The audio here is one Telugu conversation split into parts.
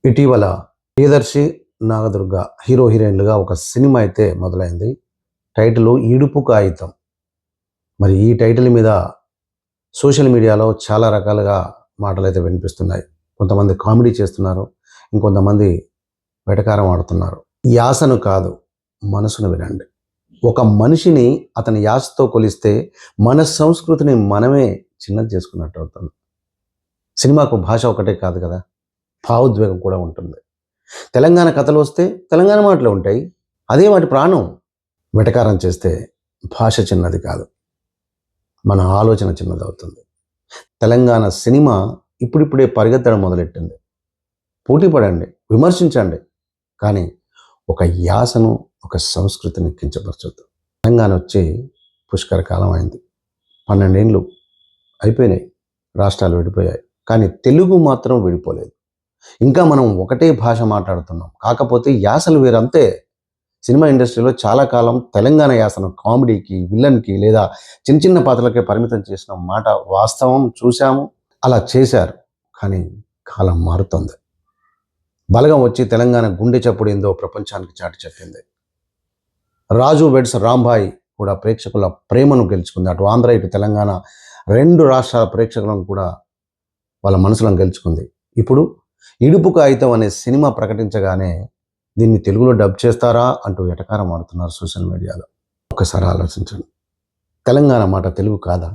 ఇటీవల ప్రియదర్శి, నాగదుర్గ హీరో హీరోయిన్లుగా ఒక సినిమా అయితే మొదలైంది. టైటిల్ ఈడుపు కాగితం. మరి ఈ టైటిల్ మీద సోషల్ మీడియాలో చాలా రకాలుగా మాటలైతే వినిపిస్తున్నాయి. కొంతమంది కామెడీ చేస్తున్నారు, ఇంకొంతమంది వెటకారం ఆడుతున్నారు. యాసను కాదు, మనసును వినండి. ఒక మనిషిని అతని యాసతో కొలిస్తే మన సంస్కృతిని మనమే చిన్నది చేసుకున్నట్టు అవుతుంది. సినిమాకు భాష ఒకటే కాదు కదా, భావోద్వేగం కూడా ఉంటుంది. తెలంగాణ కథలు వస్తే తెలంగాణ మాటలు ఉంటాయి, అదే వాటి ప్రాణం. వెటకారం చేస్తే భాష చిన్నది కాదు, మన ఆలోచన చిన్నదవుతుంది. తెలంగాణ సినిమా ఇప్పుడిప్పుడే పరిగెత్తడం మొదలెట్టింది. పోటీ పడండి, విమర్శించండి, కానీ ఒక యాసను, ఒక సంస్కృతిని కించపరచొద్దు. తెలంగాణ వచ్చి పుష్కర కాలం అయింది. 12 ఏళ్ళు అయిపోయినాయి, రాష్ట్రాలు విడిపోయాయి, కానీ తెలుగు మాత్రం విడిపోలేదు. ఇంకా మనం ఒకటే భాష మాట్లాడుతున్నాం, కాకపోతే యాసలు వేరంతే. సినిమా ఇండస్ట్రీలో చాలా కాలం తెలంగాణ యాసను కామెడీకి, విలన్కి లేదా చిన్న చిన్న పాత్రలకే పరిమితం చేసిన మాట వాస్తవం. చూశాము, అలా చేశారు. కానీ కాలం మారుతుంది. బలగం వచ్చి తెలంగాణ గుండె చప్పుడు ఏందో ప్రపంచానికి చాటి చెప్పింది. రాజు వెడ్స్ రాంబాయ్ కూడా ప్రేక్షకుల ప్రేమను గెలుచుకుంది. అటు ఆంధ్ర, ఇటు తెలంగాణ 2 రాష్ట్రాల ప్రేక్షకులను కూడా వాళ్ళ మనసులను గెలుచుకుంది. ఇప్పుడు ఇడుపు కాగితం అనే సినిమా ప్రకటించగానే దీన్ని తెలుగులో డబ్ చేస్తారా అంటూ ఎటకారం ఆడుతున్నారు సోషల్ మీడియాలో. ఒక్కసారి ఆలోచించండి. తెలంగాణ మాట తెలుగు కాదా?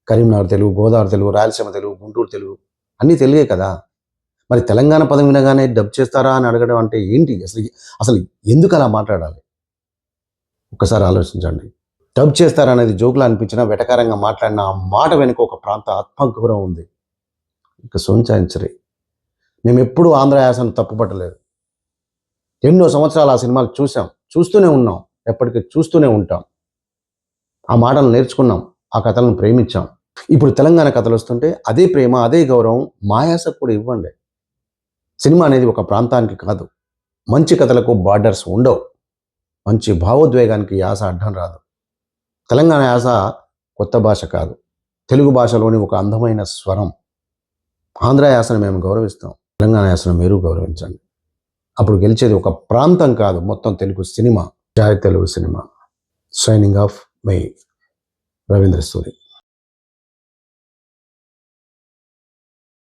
కరీంనగర్ తెలుగు, గోదావరి తెలుగు, రాయలసీమ తెలుగు, గుంటూరు తెలుగు అన్నీ తెలుగే కదా. మరి తెలంగాణ పదం వినగానే డబ్ చేస్తారా అని అడగడం అంటే ఏంటి? అసలు ఎందుకు అలా మాట్లాడాలి? ఒక్కసారి ఆలోచించండి. డబ్ చేస్తారా అనేది జోకులా అనిపించినా, వెటకారంగా మాట్లాడిన ఆ మాట వెనుక ఒక ప్రాంత ఆత్మగౌరవం ఉంది. ఇక సోంచాయించరే. మేము ఎప్పుడూ ఆంధ్ర యాసను తప్పుపట్టలేదు. ఎన్నో సంవత్సరాలు ఆ సినిమాలు చూసాం, చూస్తూనే ఉన్నాం, ఎప్పటికీ చూస్తూనే ఉంటాం. ఆ మాటలు నేర్చుకున్నాం, ఆ కథలను ప్రేమించాం. ఇప్పుడు తెలంగాణ కథలు వస్తుంటే అదే ప్రేమ, అదే గౌరవం మా యాసకు కూడా ఇవ్వండి. సినిమా అనేది ఒక ప్రాంతానికి కాదు. మంచి కథలకు బార్డర్స్ ఉండవు. మంచి భావోద్వేగానికి యాస అడ్డం రాదు. తెలంగాణ యాస కొత్త భాష కాదు, తెలుగు భాషలోని ఒక అందమైన స్వరం. ఆంధ్ర యాసను మేము గౌరవిస్తాం, తెలంగాణ యాసను మీరు గౌరవించండి. అప్పుడు గెలిచేది ఒక ప్రాంతం కాదు, మొత్తం తెలుగు సినిమా. జై Telugu cinema. Signing off, my Ravindra Suri.